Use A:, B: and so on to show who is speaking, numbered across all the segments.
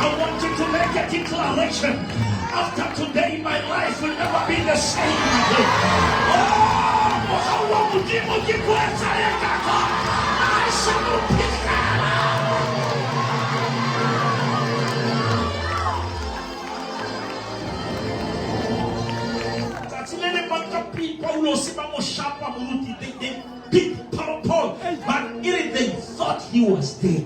A: I want you to make a declaration. After today, my life will never be the same again. I shall not be but they thought he was dead.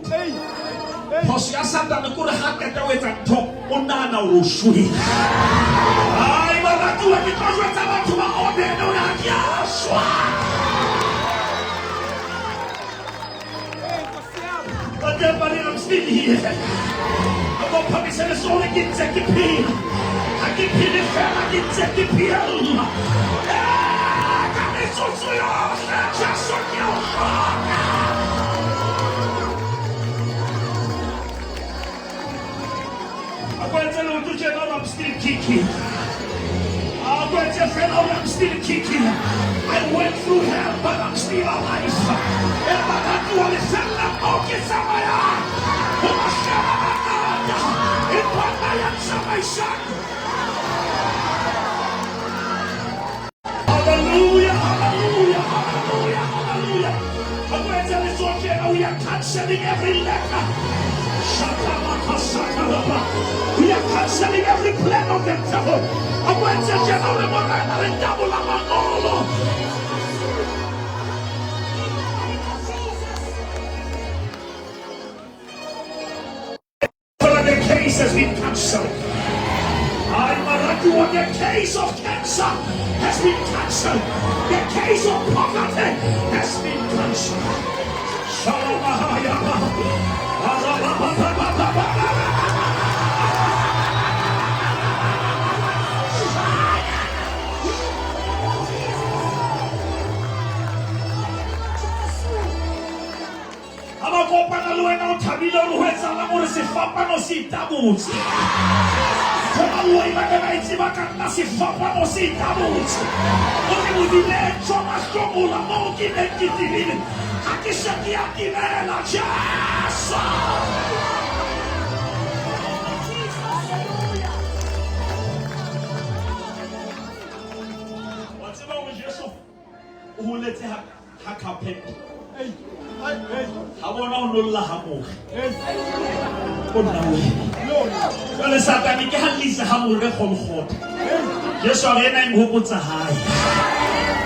A: But I'm still here. I'm going to say it's only get to pay. I can pay the fan, I get to pay. Just on your heart. I'm going to tell you to general, I'm still kicking. I'm going to tell you I'm still kicking. I went through hell, but I'm still alive. And I want to tell them, okay, somebody. It was my salvation. Hallelujah, hallelujah, hallelujah, hallelujah. I'm going to tell you so here, we are cancelling every letter. We are cancelling every plan of the devil. I'm going to tell you the devil among all. The case has been cancelled. The case of cancer has been cancelled. The case of poverty has been cancelled. Yes, I am who puts a high.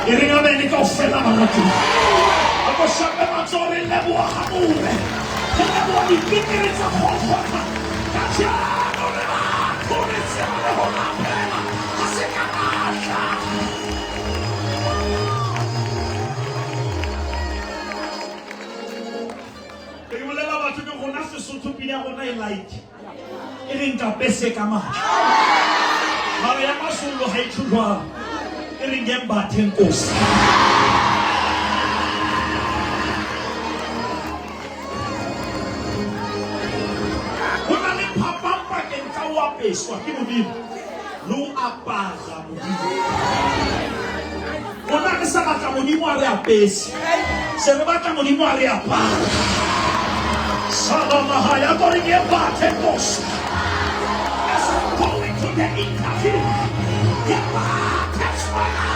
A: Getting a man go fella. I was shut up on the level of Hamur. The bigger it's a hot water. Gotcha. They will allow to do Honasu to be on a light. It ain't a basic amount. Mariama sulu haitulwa iringemba tenkos. Unani papa kentawa peswa kimudi lu apaga mudi. Unani saka kamudi mwari apesi. Sereba kamudi mwari apaga. Salama haya iringemba tenkos. The interview. That's what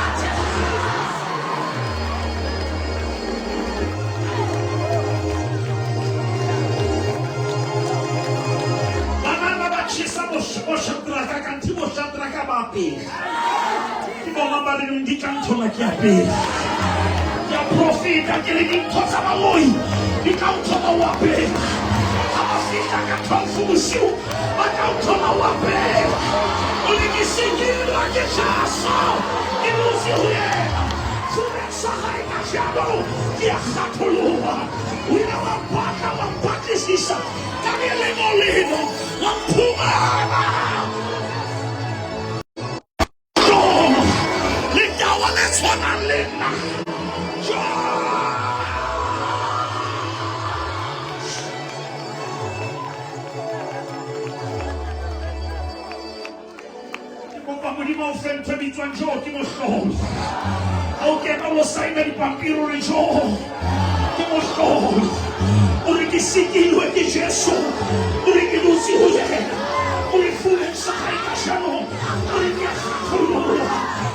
A: sikilwe ke Jesu o re ke dutse ho yena o re fuletsa ga ka shano o re ke kgolola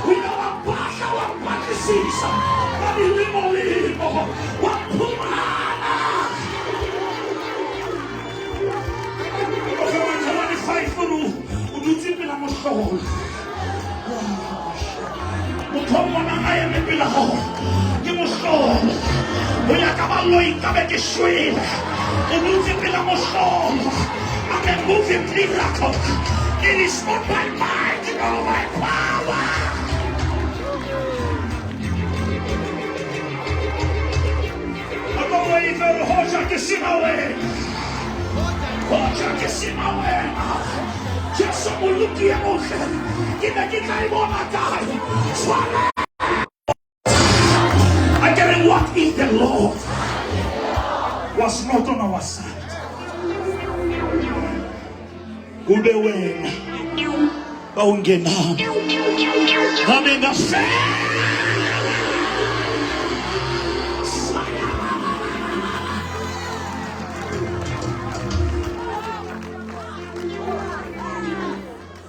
A: o ile wa pasha wa patisisa ka dilemo wa phumana o ka mantha wa di faifuru o dutse pela mohlolo motho a eme pela gago ke mohlolo o ya ka baloi ka be ke shwele o dutse pela mohlolo I'm a moving miracle. It is not by might nor by power. I'm away for Hoja Kisimawe. Hoja Kisimawe. Just someone look the emotion. Give a guy more guy. Swallow. I didn't walk in the Lord. Was not on our side. Ube wena bawungena ngabe ngase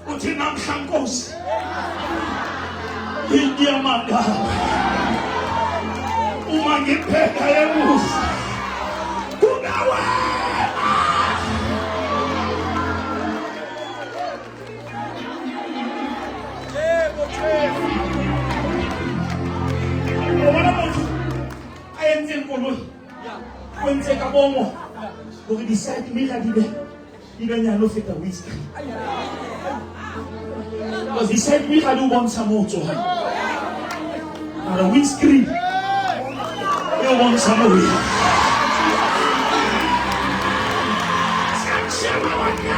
A: uthi namhlankosi indiyamanga uma ngipheka emusa kungawe Kwenze ka bomo gore di side mirror di be nyano feta whiskey because di side mirror di bontsha motso ara whiskey yo bontsha motso sakshama wanya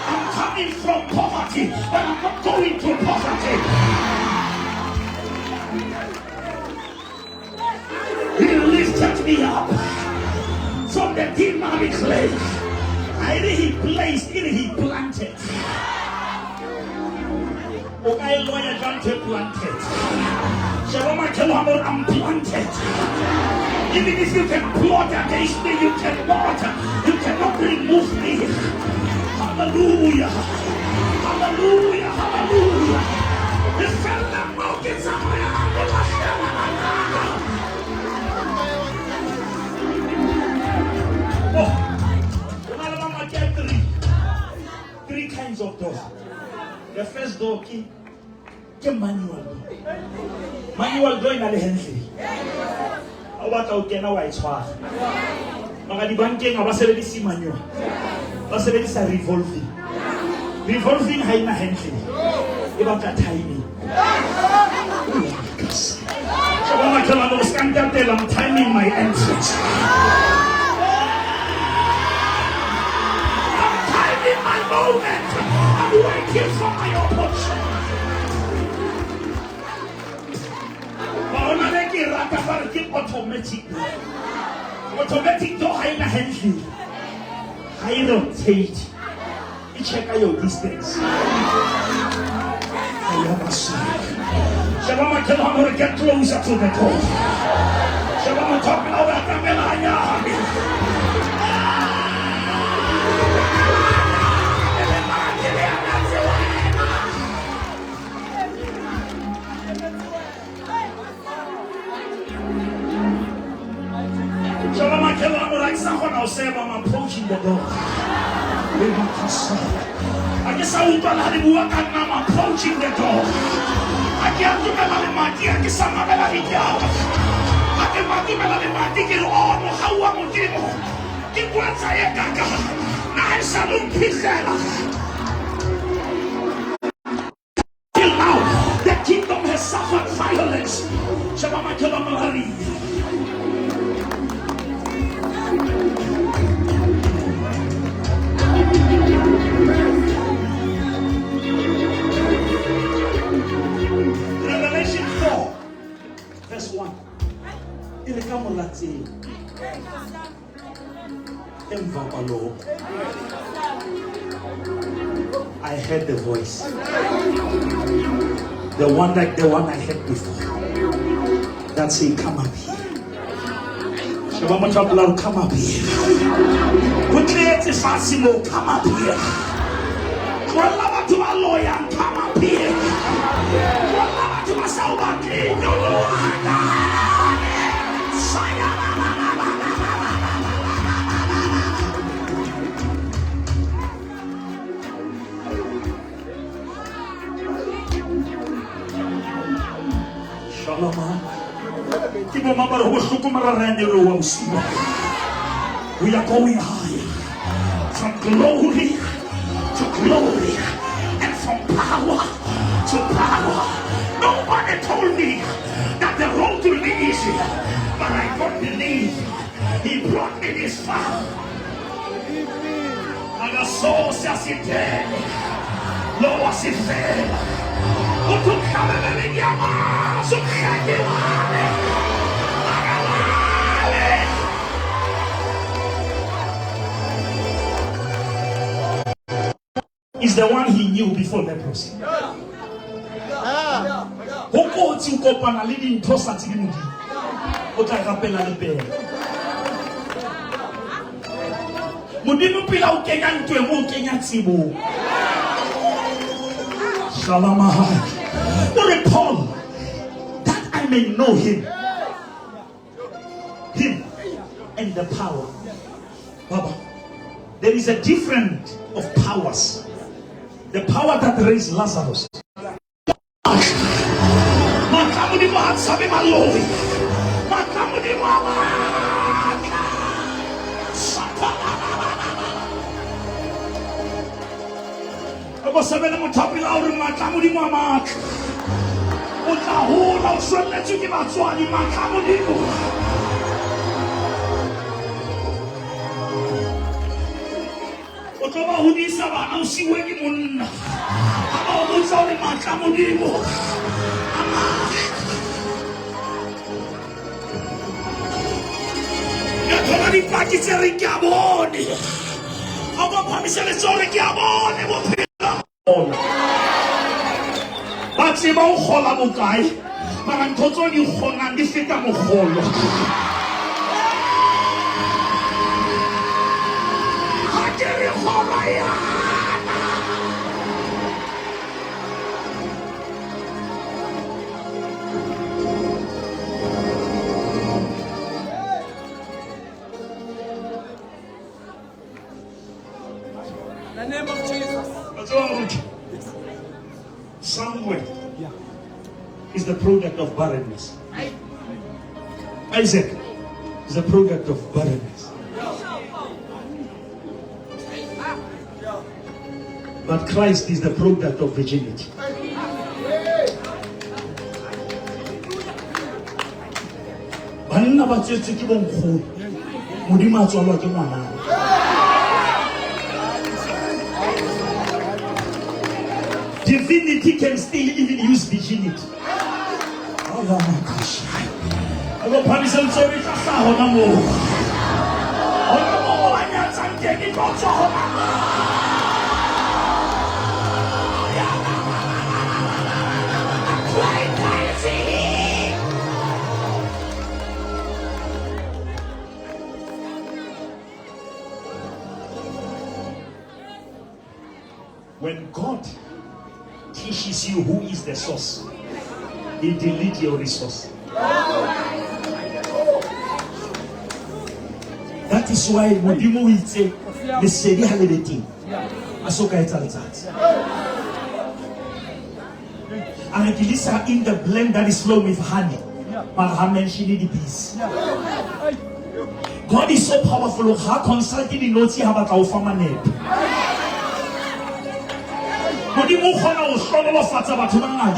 A: I'm coming from poverty, but I'm not going to poverty. He lifted me up from the demonic clay. He placed, he planted. Okay, lawyer Dante planted. Shalom, I'm planted. Even if you can plot against me, you cannot remove me. Hallelujah. Hallelujah. Hallelujah. The fellow mountains are three kinds of doors. The first door is manual door. Manual door in the Hensley. About to get a white swag. Magadi banking, I was already see manual. Was already say revolving. Revolving high na Hensley. About that timing. So when I tell them, stand up there, I'm timing my entrance. I'm timing my moment. I'm waiting for my opportunity. Automatic door high na Hensley. I rotate. You check out your distance. Shabama tell him to get closer to the door. Shabama talking about the someone else say I'm approaching the door. I guess I will tell you what I'm approaching the door. I can't do the I guess I'm not going to I can't do the how I'm going to do what I till now, the kingdom has suffered violence. Shabama Kelamari. Revelation 4, verse 1. Il est comme la tire. I heard the voice. The one like the one I heard before. That say, come up here. Come up here. Come up here. To a lawyer, come up here. To a Salvador, Shalom. We are going higher from glory to glory and from power to power. Nobody told me that the road will be easy, but I don't believe he brought me this far. And the soul says it dead, low as it fell. Is the one he knew before leprosy. Hoko ti ukopa na lidi ntosa ti mudi. Ota kapela lebe. Mudi mpila ukenya ntwe mo ukenya tibo. Shalom. What Paul, that I may know him and the power. Baba, there is a difference of powers. The power that raised Lazarus. Otoba hudisa ba ang siweni mun. Ama ubusa ni makamu dimo. Ama. Ya toba ni paki seri kiaboni. Ama pamisele sori kiaboni mo pila. Batsi ba ukhola bukai. Mara ntotso ni khona ndi feta mo kholo.
B: In the name of Jesus.
A: Samuel is the product of barrenness. Isaac is the product of barrenness. But Christ is the product of virginity. Divinity can still even use virginity. Oh my gosh. I go promise I'm sorry for Sahonamo. Oh, I got something in when God teaches you who is the source, He deletes your resource. That is why Mudimu will say, the Sedi Halibeti, Asoka Etalzat. And Akilisa in the blend that is flowing with honey. Marhamen Shini peace. God is so powerful. How consulting the notes you have at our family. Mudimu Hona was strong of Fatsabatuna.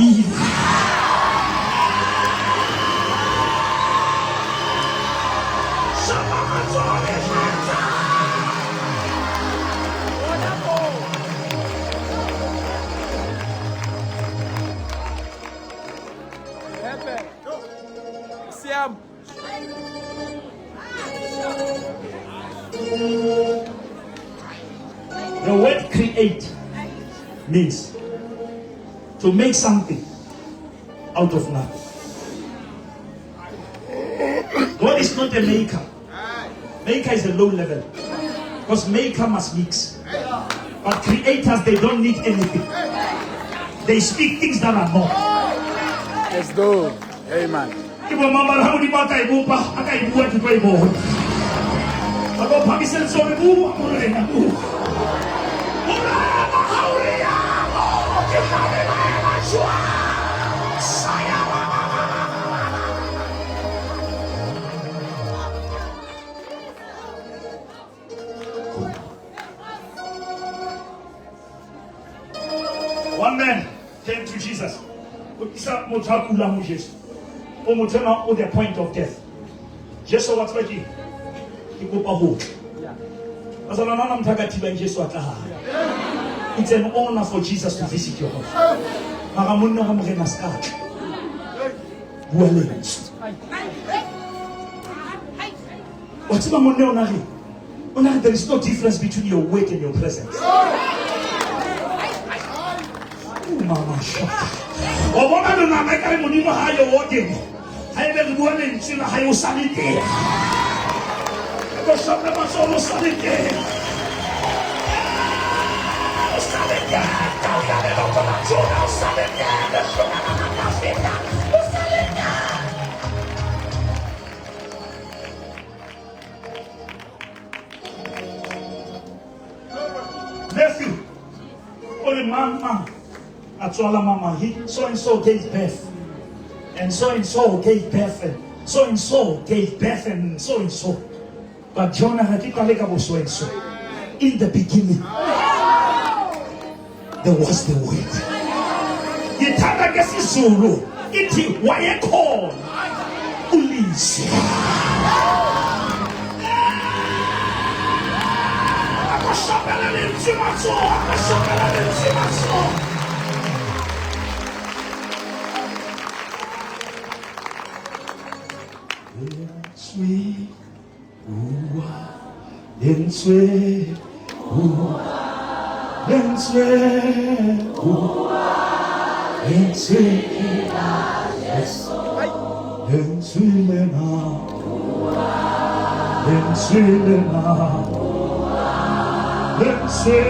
A: The word create means to make something out of nothing. God is not a maker. Maker is a low level. Because maker must mix. But creators, they don't need anything. They speak things that are not.
B: Let's go. Amen.
A: One man came to Jesus. With the point of death. Jesus what's like you? He go back. It's an honor for Jesus to visit your house. There is no difference between your weight and your presence. Mama shaka. Obona do na meka mo ni mo hayo wode. Hayo be go na nchi na hayo salite. Ko shaka ma so lo salite. Salite. Ta ya de lo ko na so na salite. So na na na salite. Nephew. Only mama. Mama, so and so gave birth, and so gave birth, and so gave birth, and so. But Jonah had it so and so. In the beginning, there was the word. Yitanda gesi Zulu, iti wayeko, ulisi. Akashapela n'inzimaso. Sweet, then sweet, then sweet, then sweet, then sweet, then sweet, then sweet.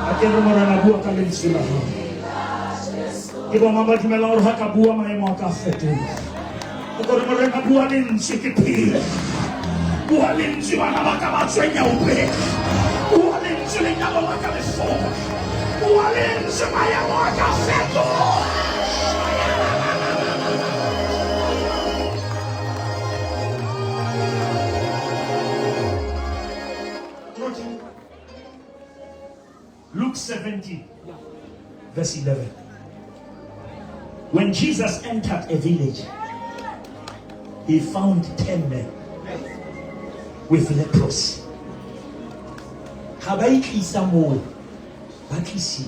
A: Aquele mora na rua Calensila. Ibo mama tumela orha kabua mai mo café tu. Agora mora na rua Linsikipi. Rua Linsi wana makamatwenya upe. Rua Linsi lingalo makaleso. Rua Linsi maya mo café tu. Luke 17, verse 11. When Jesus entered a village, he found 10 men with leprosy. Habaiki Samuel, Bakisi.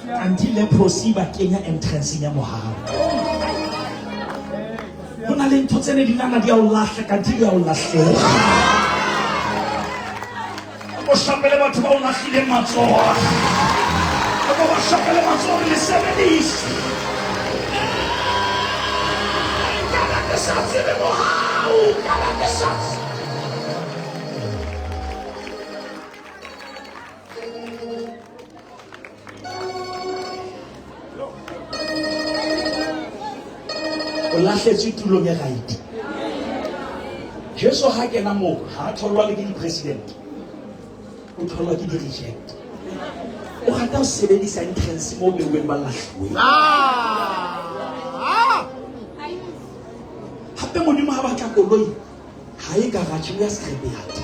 A: Until leprosy Bakenya entrance in Yamoha. Unalin Totene Dinana Diaulash, Cantilia Ulash. Shapele watu wa unashile macho. Kwa shapele macho ni 70s. Kala kesatsi le mohau, kala kesatsi. Olahletse tulo ya right. Jesu ha kena mo, ha tholwa le ke president. O thola ke di reject. O gata o sebedisa entrance mo beweng ba lahlwe. Hape modimo ha batla koloi ha e garage ya scribeat.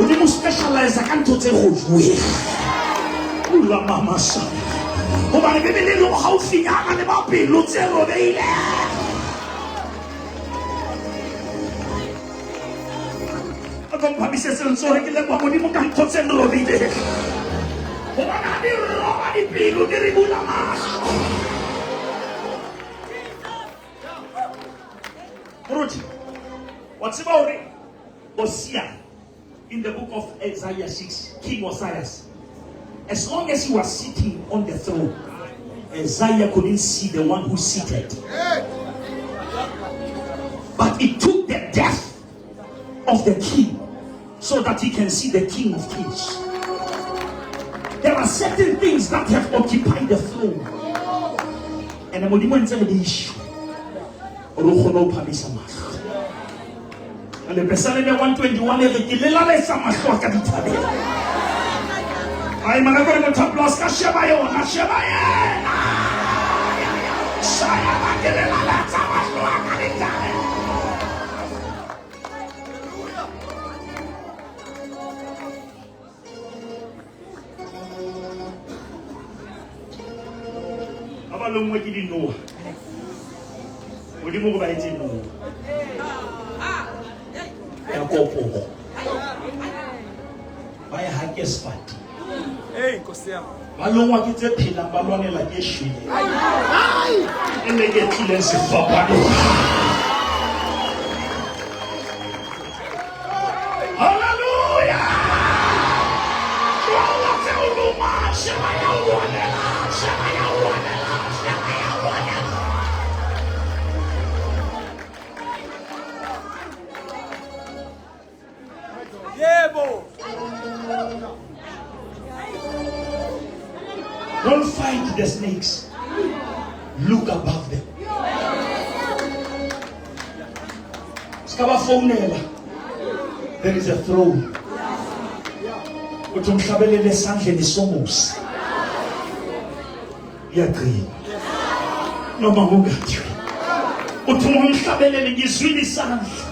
A: Modimo specialize ka ntho tse go jwe. Ula mama sa. O ba le bebele lo haufinyana le ba pelo tse robeile. Come, Papa says, sorry, kill them. What do you want to send over there? What's about it? Hosea in the book of Isaiah 6, King Osias. As long as he was sitting on the throne, Isaiah couldn't see the one who seated. But it took the death of the king so that he can see the King of Kings. There are certain things that have occupied the throne. And I'm going to the issue. And the Psalm 121 is the I'm going to top loss Kashabayo, Nashabaye. Abalong waki di Noah. Odi mo ba iti Noah? Ya kopo. Baya hakes fat.
B: Hey, Kosiam.
A: Balong waki te pila balone la yeshwe. Ele getile se fapado. Hallelujah. Wala te uluma, shemaya wanela, shemaya wanela. Don't fight the snakes. Look above them. There is a throne. Utumshabelele sandleni somos. Yagri. No mangungathi. Utumshabelele ngizwini sandla.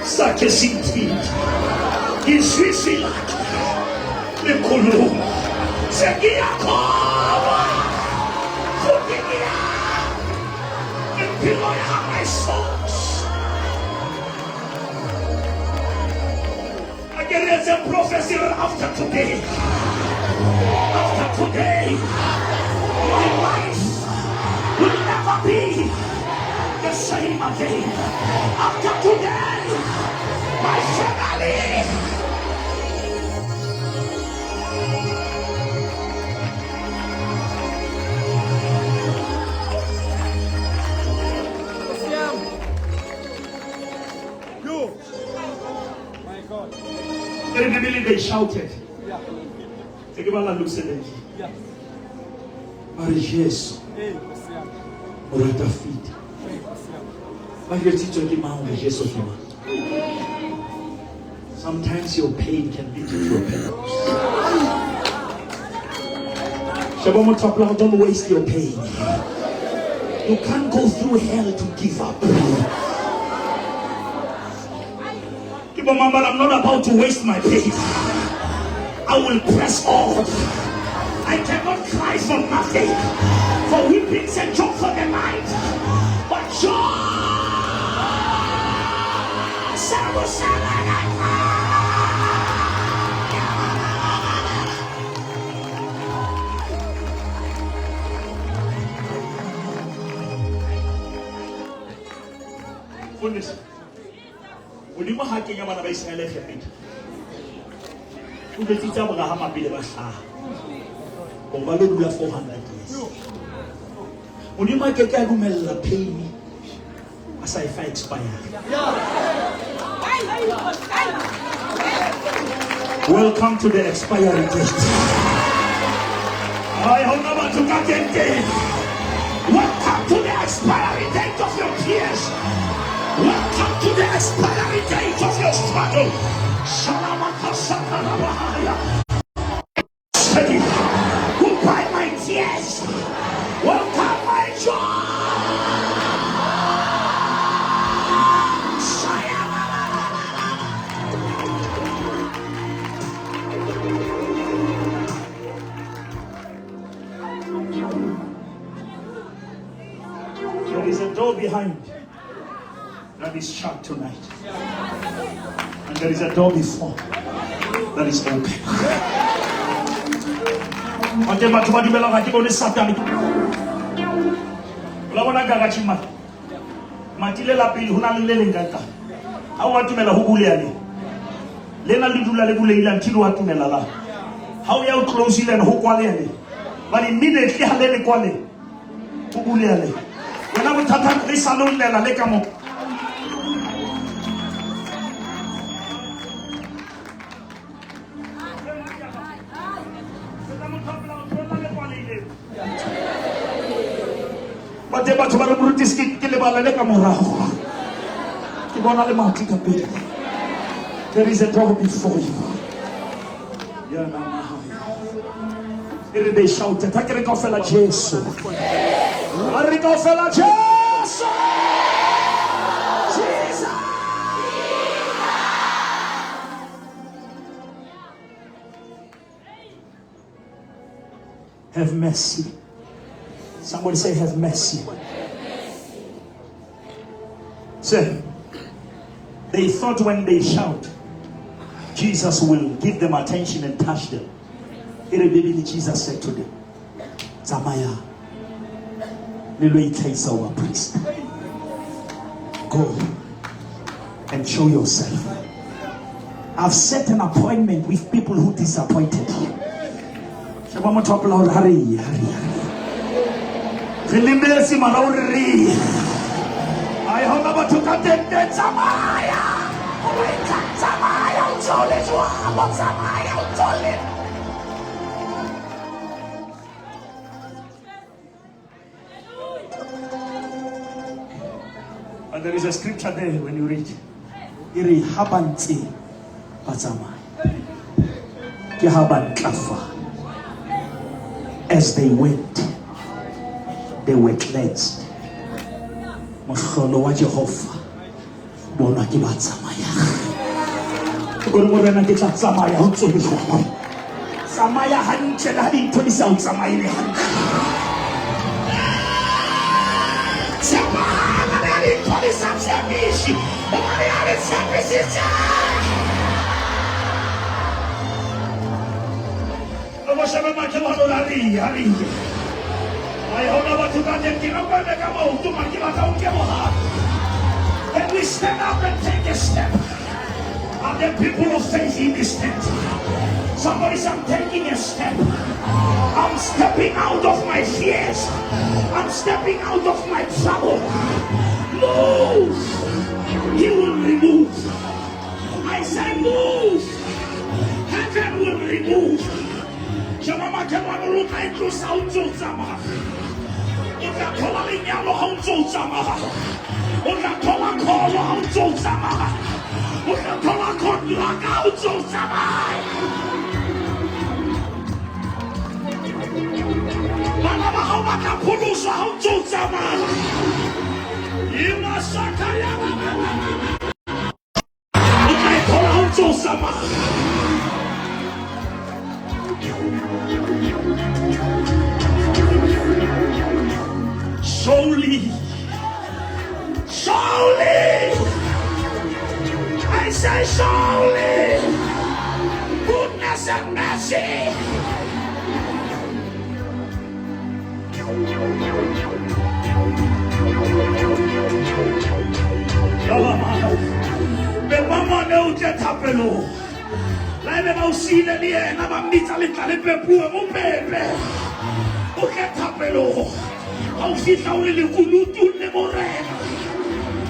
A: Sakhe sinthini. Ngizwisi lakhe. Lekhuluma. Segiyakhona. Fukiya. Impilo yami ayisonke. There is a prophecy after today. After today, my life will never be the same again. After today, my family.
B: You. My God.
A: In the middle they shouted. Take a look at them. Jesus. Orata feet. Why you teach your man Jesus? Sometimes your pain can lead you to a purpose. Shabomo Topla, don't waste your pain. You can't go through hell to give up. Remember, I'm not about to waste my pain. I will press on. I cannot cry for nothing. For weeping's a joke for the night. But joy. Goodness. When you have to get a Israel, you will teach about how much they are. Over 400 years. When you might get a room and pay me as I fight expire. Welcome to the expiry date. I hope never to get it. Welcome to the expiry date of your tears. Welcome to the expiry date of your struggle. Goodbye, my tears. Welcome, my joy. There is a door behind that is shut tonight. And there is a door before that is open. Ate batho ba dumela ga ke bone Satane. La bona ka chima. Matile la pele hona le leng ka. Ha o atumela ho bule yane. Lena le dula le bule ile ntilo atumela la. Ha o ya o close ile ho kwale yane. But immediately ha le kwale. Ho bule yane. Wena bothata re sa lo lela le ka mo. Bate batho ba re brutis ke le bala le ka morago. Ke bona le mati ka pele. There is a door before you. Ya na mahai. They shouted, "I can't go for Jesus." I can't go for Jesus. Jesus. Have mercy. Somebody say, "Have mercy." Say, they thought when they shout, Jesus will give them attention and touch them. Jesus said to them, "Zamaya, is our priest. Go and show yourself. I've set an appointment with people who disappointed you." Hurry. Remember, Malauri. I hope about to content Zamaya. And there is a scripture there when you read. Iri habanti bazamai. Kihaban kafa. As they went, they were cleansed. Mosholo wa Jehovah. Bona ki bazamaya. Goromorena ke tla tsamaya ho tsone go. Tsamaya hantle la di ntho di sa o tsamaile hantle. Tsamaya la di ntho di sa tsamaile. Ona le tsamaise. Omo shaba ma ke bona la ri. Ai hona ba tuka te ki no pa ka mo tu ma ki ba ka o ke mo ha. When we stand up and take a step, are the people of faith in this tent? Somebody say, "I'm taking a step. I'm stepping out of my fears. I'm stepping out of my trouble." Move. He will remove. I say move. Heaven will remove. Jamama kemano luka into sauto zama. Uka kola linyalo hauto zama. Uka kola kola hauto zama. Uka kola kola hauto zama. Malama hawa kapulusa hauto zama. Ima sakaya. Uka kola hauto zama. Surely, I say surely, goodness and mercy. Mama no get hapelo. Lai me mau sine ni na mamita le tale pe pu mo pepe. O get hapelo. Au fita ule le kulutu ne morena.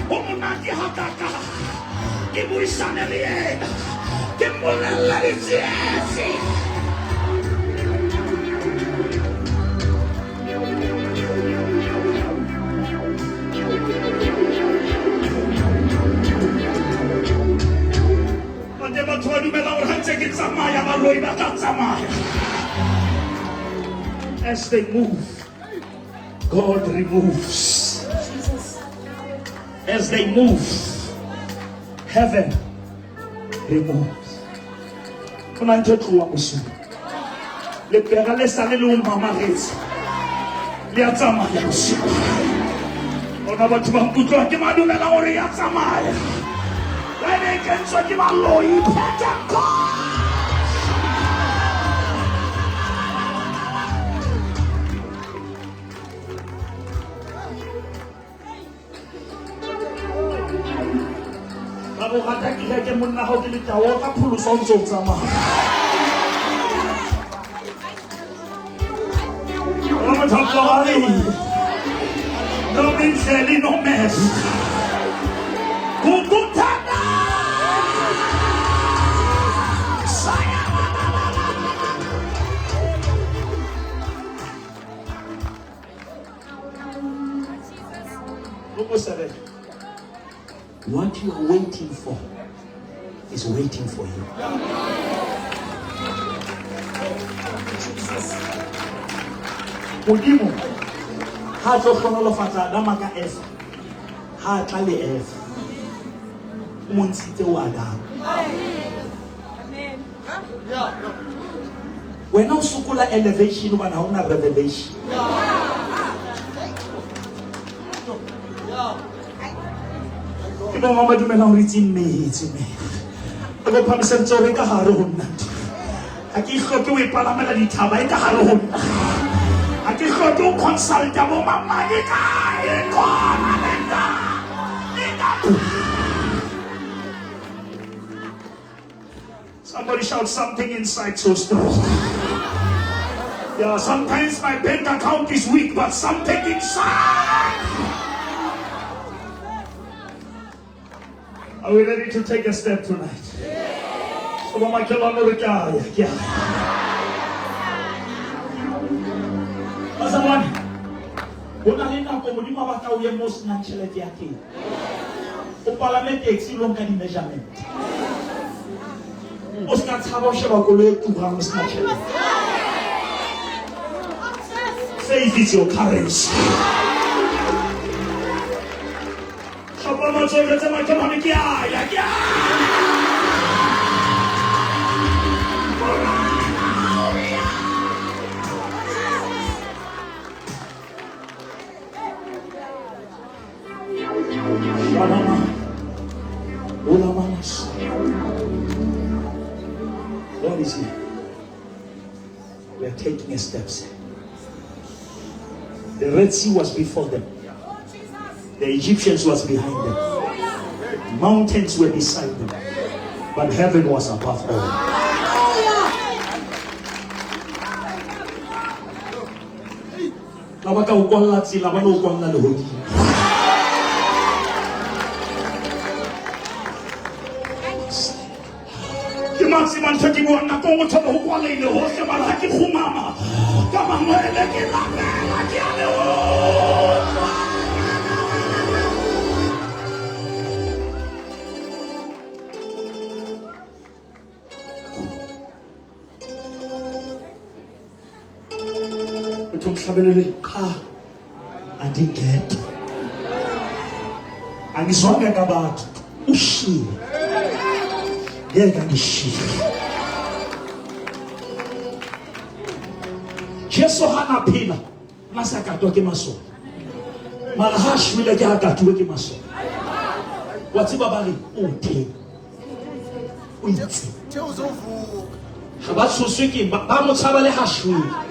A: O monati hataka. Ke muisane le. Ke molella le tsiesi. Mandema todu me la urhanche ke tsamaya ba loi ba tsamaya. As they move, God removes. As they move, heaven removes. Kuna nje tloa mosu. Le pera le sale le mama retsi. Le tsamaya mosu. Ona batho ba mputlo ke madumela hore ya tsamaya. La ne ke ntse ke ba loi pheta ko. ke monna ga o ke le tawo ka pholoso o ntse o tsamaya no minhleli no mess kukuthanda what you are waiting for is waiting for you. Modimo ha tlo kgonolofatsa dama ka F ha tla le F mo ntshitse wa Adam. Wena o sokola elevation bana ha una revelation. Ke mama dumela hore itse mmetse me a go phamisa ntse ka hare ho nna a ke hloke o ipalamela dithaba e ka hare ho nna a ke hloke o consulta bo mama ke ka e kona lenda somebody shout something inside so strong. Yeah, sometimes my bank account is weak, but something inside. Are we ready to take a step tonight? So, Mama Kelano Rikaya. Yeah. Masawan. Bonalina ko modimo ba ka o ye mo sna tšhelete ya teng. O palame taxi lo nka di measurement. O ska tshaba o sheba ko le tu ha mo sna tšhelete. Faith is your courage. Shopama tsoga tsa matla mane ke ya ke What is it? We are taking a step. The Red Sea was before them. The Egyptians was behind them. Mountains were beside them. But heaven was above all. Labaka ukwala tsila bana ukwala le hodi. Ke maximum 31 na kongo thoba ukwala ile ho se mara ke khumama. Ka mangwele ke la ke ale ho. Andingetho angizonke ngabantu ushilo ngeke ngishilo Jesu hana phila nasakatwa ke maso mara ha shwile ke akatwe ke maso watsi babali uthe uyitse ha ba tshoswe ke ba mo tshaba le ha shwile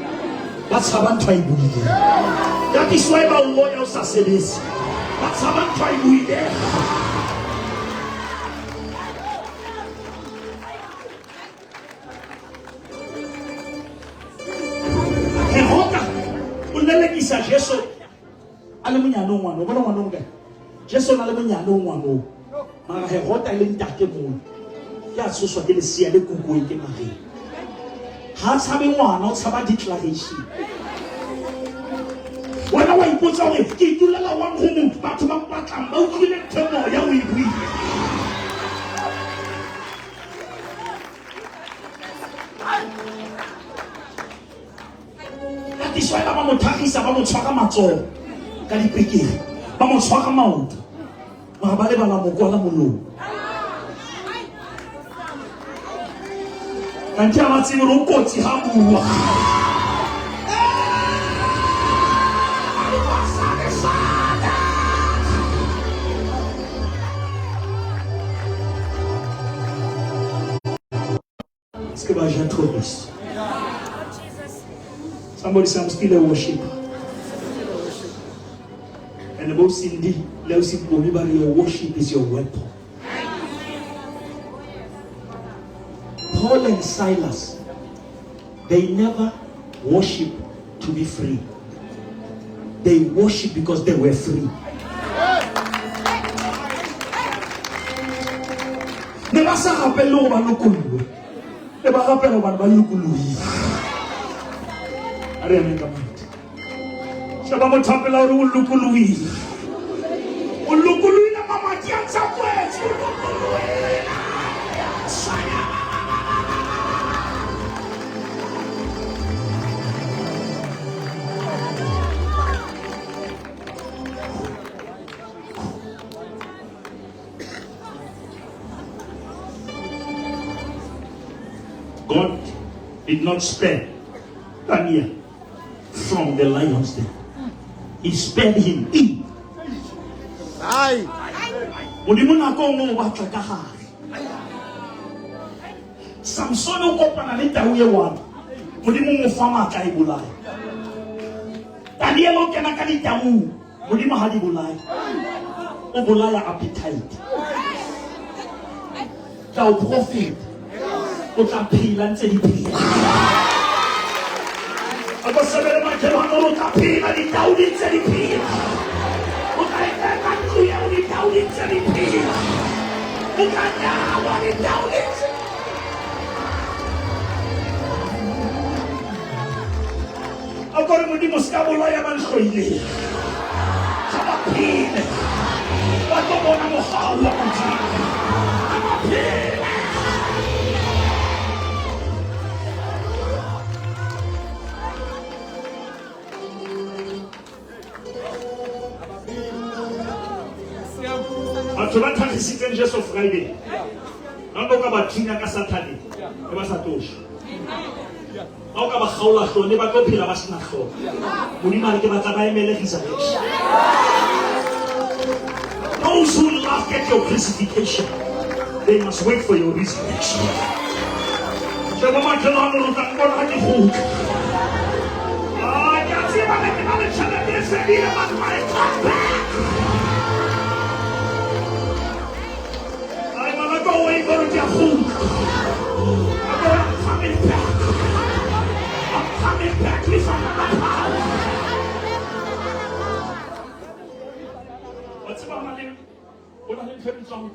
A: That's how I'm trying to do it. That is why my lawyers are saying this. That's how I'm trying to do it. Herota, unalegisa Jesu. Alemunya no one, no one no. Jesu alemunya no one. Mara Herota ile ntake mo. Ya tshoswa ke le sia le kuku ke mari. Ha tsabe ngwana o tsaba declaration wena wa ipotsa hore ke tulela wa ngomo batho ba batlang ba utlwile temo ya o ibui ka tiswa ba mo thagisa ba mo tshwara matsogo ka dipekere ba mo tshwara maoto ba ba le bala mo kwala molomo Kanti amatsimo lo kotsi ha bua. Est-ce que j'ai trop this? Somebody say I'm still a worshiper. And about Cindy, let us see your worship is your weapon. and Silas, they never worship to be free. They worship because they were free. Ne ba sa rapele go ba lokolwe. Ne ba rapela go ba lokolwe. Are ya menka mate. Se ba mo thapela gore o lokolwe. O lokolwe na mama di a tsapwetse. O lokolwe. God did not spare Daniel from the lion's den. He spared him in.
B: Aye.
A: Modimo nako mo batla ka gare. Samson o kopana le tau ye wana. Modimo mo fa matla e bolaya. Daniel o kena ka ditau. Modimo ha di bolaya. O bolaya appetite. Ka o prophet. O tla phela ntse di phela. Ako sabere makhelwane o tla phela ditau di ntse di phela. O tla eka ntlo ya o ditau di ntse di phela. O tla nyawa ditau di ntse. Ako re Modimo ska bolaya ba ntlhoile. Ga ba phele. Ba tlo bona mogau wa Modimo. Ga ba phele. Batho ba tlhagisitseng Jesu Friday. Nako ka ba thunya ka Saturday. E ba sa tosha. Nako ka ba gaola hlone ba tlo phela ba sena hlone. Modimo a re ke batla ba emele resurrection. Those who laugh at your crucifixion, they must wait for your resurrection. Sheba makhelwane o tla bona ke khutla. Ke a tseba le ke na le tšhelete e fedile but my come back. I'm going to your food. I'm coming back. I'm coming back with another power. What's about my name? What are the people song?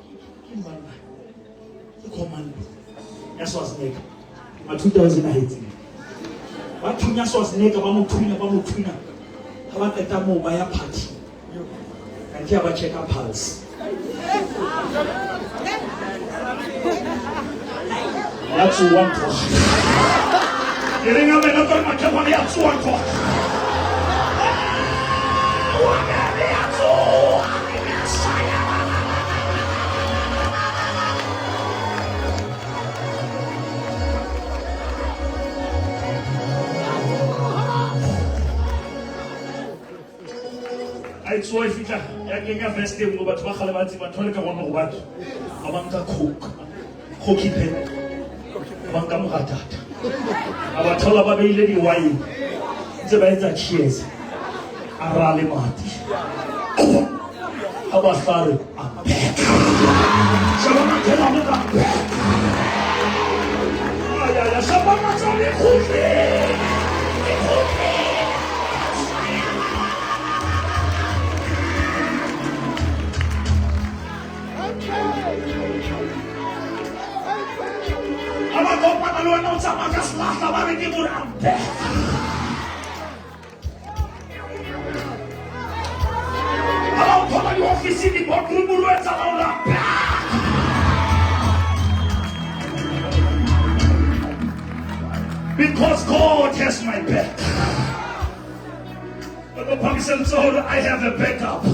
A: The command. That's what's next. My 2018. What you just was next about Mutuna. How about the Tamo by a party? And here I check up pulse. That's one talk. You ring up and look at my that's one talk. I saw if you can first day, but Mahalabati, but Tolika one of what? Amanka cook, cookie pen. Bangamuhatat. Our Tolababay lady wine. The better cheers. Arali Mati. Our father. I'm back. Someone tell me I'm back. Oh, yeah, someone's on the cookie. Because God has my back. But the person told I have a backup.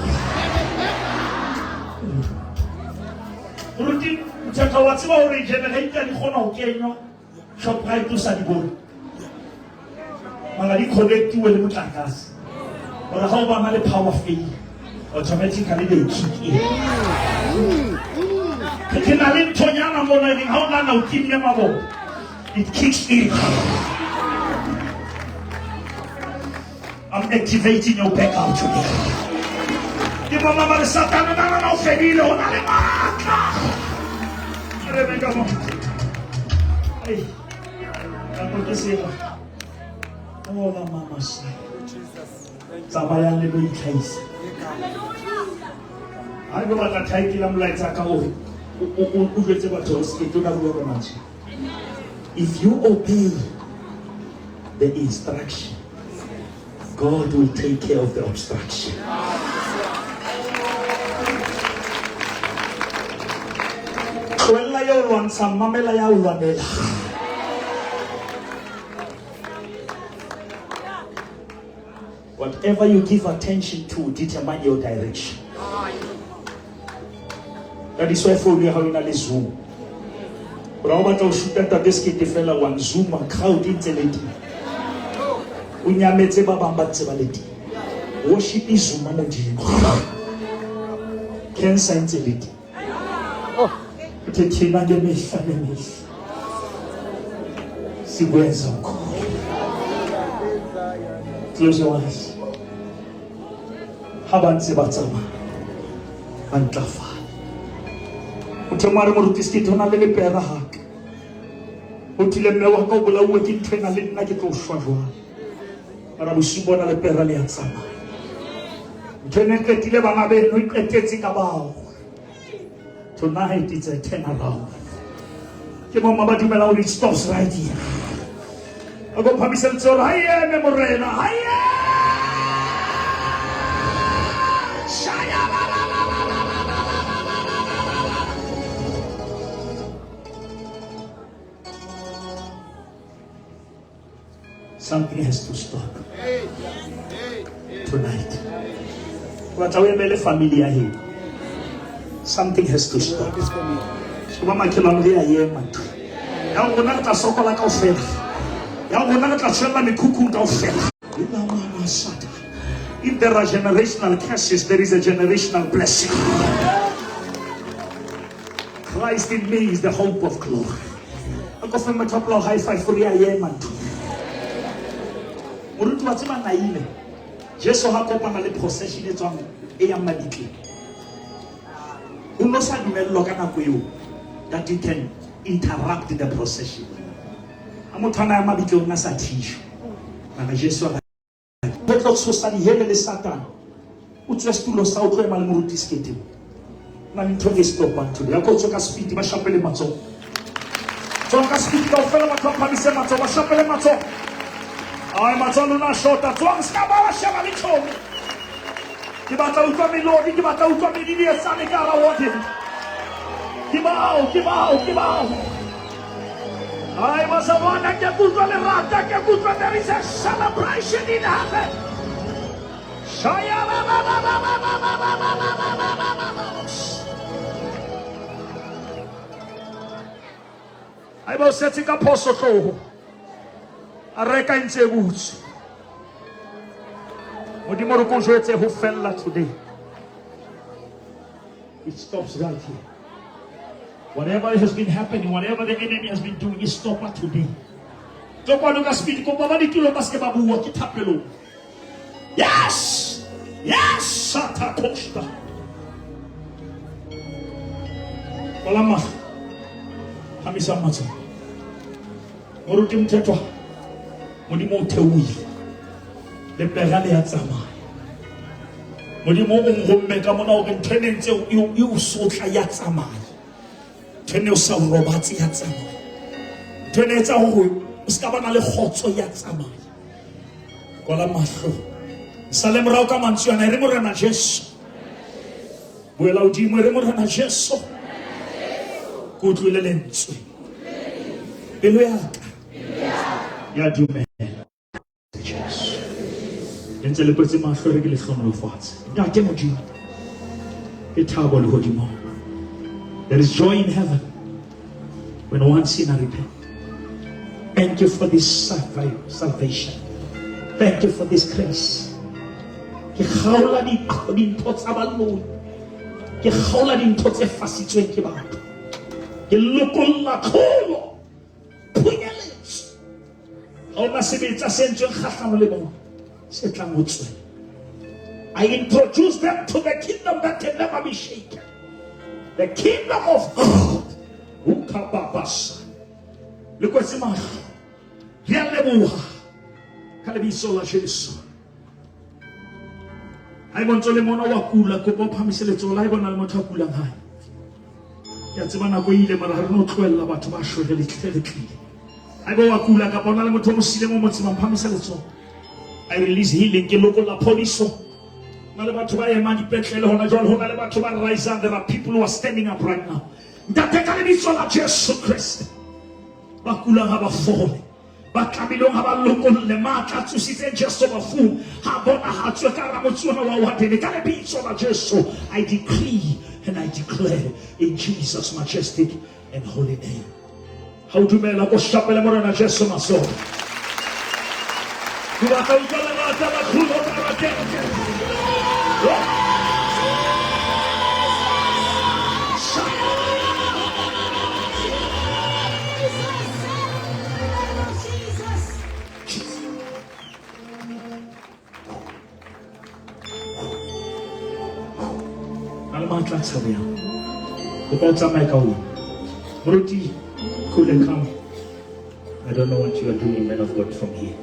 A: Chakawatsiwa regenerator di khona ho kenywa Shoprite to sa di bone. Mala di connectiwe le motlakase. Ora ha o ba na le power fail, automatically they kick in. Ke na le ntonyana mona ring ha o na o timme mabo. It kicks in. I'm activating your backup today. Di mama ba Satan na o fedile o na le matla. Hey. Okay, say oh, la mama say. Tsamayang le go itlhaisa. I go batla title la molaetsa ka gore o jetse batho se ke tona bua matšhe. If you obey the instruction, God will take care of the obstruction. Tlohella ya o lwantsha, mamela ya o lwanela. Whatever you give attention to determine your direction. That is why for you how you zoom. But I want to shoot at this kid fella one zoom a crowd in the Unyametse babamba tsebaleti. Worship is zoom moji. Cancer in the Tetina de Mishanemis. Sibwenza. Close your eyes. Haban Sebatsama. Antlafa. Utemare morutisiki tona le pera hak. Utile mewa ka bola o ke ntwena le nna ke tlo shwa jwa. Ara busibona le pera le yatsama. Ntwene ketile bana be no iqetetse ka bao. Tonight it's a turnaround. Ke mo mama dumela o it stops right here. I go pamisel tsolo haye me morena haye. Something has to stop tonight. What are we familiar here? Something has to stop. So mama kila mlia ye matu. Ya ngona ka sokola ka ofela. Ya ngona ka tshela mikuku ka ofela. Ila mama sata. If there are generational curses, there is a generational blessing. Christ in me is the hope of glory. I go from my top low high five for ye matu. Murutu watima na ile. Jesu hakopana le procession e tswang e ya madikle. Unosa dumelo kana go yo that you can interrupt the procession. Amotana ya mabitlo una sa thisho. Mana Jesu a Petro tsosa di hele le Satan. O tswe stulo sa o tlo ema le moruti skete. Na ntho e stop batho. Ya go tsoka speed ba shapele matso. Tsoka speed ka ofela ba tlopa mise matso ba shapele matso. Ai matso luna shota tsoka ska ba shaba le tsomi. Ke batla utlwa melodi, ke batla utlwa medidi e sane ka ra wote. Ke bao. Ai masavana ke kutwa le rata, ke kutwa there is a celebration in heaven. Shaya ba. Ai ba setsi ka poso tlo. A reka ntse butse. Who fell today? It stops right here. Whatever has been happening, whatever the enemy has been doing, it stops today. Yes! Sata Costa. Olama. Hamisa Matsu. Morutim Tetwa. Modimo Tewi. Le perale ya tsama modimo o ngomme ka mona o ke tshwanetse o sotla ya tsama tshwane o sa robatsi ya tsama tshwanetse go ska bana le khotso ya tsama kola mahlo salem rao ka mantswana re morena Jesu boela o dimo re morena Jesu go tlwele lentswe pelo ya ka ya dumela There is joy in heaven when one sinner repents. Thank you for this salvation. Thank you for this grace. I introduce them to the kingdom that can never be shaken. The kingdom of God. Look what's in my Re a leboha ka lebitso la Jesu. Ha e bontse le mona wa kula kopa o phamise letsoho la e bona le motho a kulang hae. Ke a tseba nako ile mara ha re no tlohella batho ba shwele letlile. Ha e bo wa kula kapa ona le motho o mo sileng o mo tsebang phamise letsoho. I release healing ke loko la phodiso. Na le batho ba ema dipetlele hona jwale hona le batho ba rising. There are people who are standing up right now. Ntate ka lebitso la Jesu Kriste. Ba kulang ha ba fole. Ba tlabilong ha ba lokolle matla tsusitse Jesu ba fu. Ha bona ha tswe ka ra motsona wa wadene ka lebitso la Jesu. I decree and I declare in Jesus' majestic and holy name. Ha o dumela go shapela morena Jesu maso. Ku ba ka utlwa batla ba khulo ba batla. Matla tsabea go ka tsamaya ka o moruti cool and calm. I don't know what you are doing, man of God, from here.